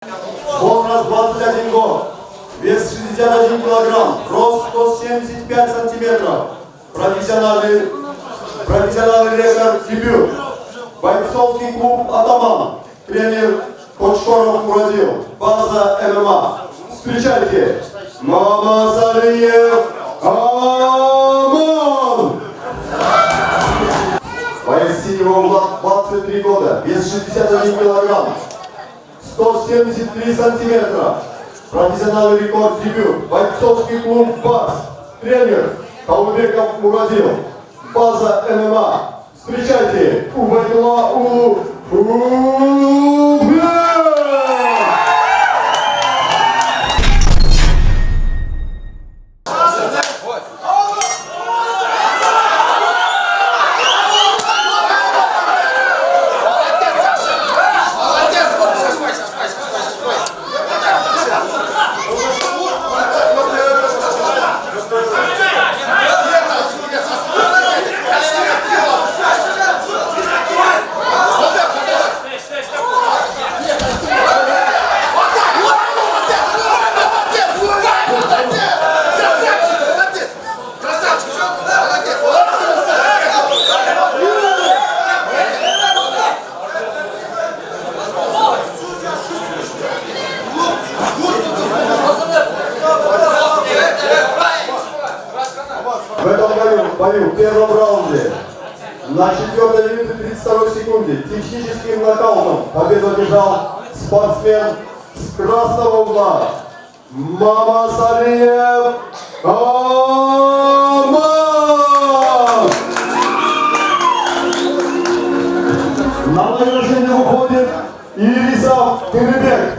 Возраст 21 год. Вес 61 килограмм. Рост 175 сантиметров. Профессиональный рекорд дебют. Бойцовский клуб «Атаман». Тренер Кочкоров Мурадил. База ММА. Встречайте, Мамасалиев Аман! Боец синего угла 23 года. Вес 61 килограмм. 173 сантиметра. Профессиональный рекорд дебют. Бойцовский клуб БАС. Тренер Калмбеков Мурадил. База ММА. Встречайте, Убайдулла В этом бою в первом раунде на 4-й минуте 32 секунде техническим нокаутом победу одержал спортсмен с красного угла Мамасалиев Аман! На награждение выходит Ирисов Тырыбек.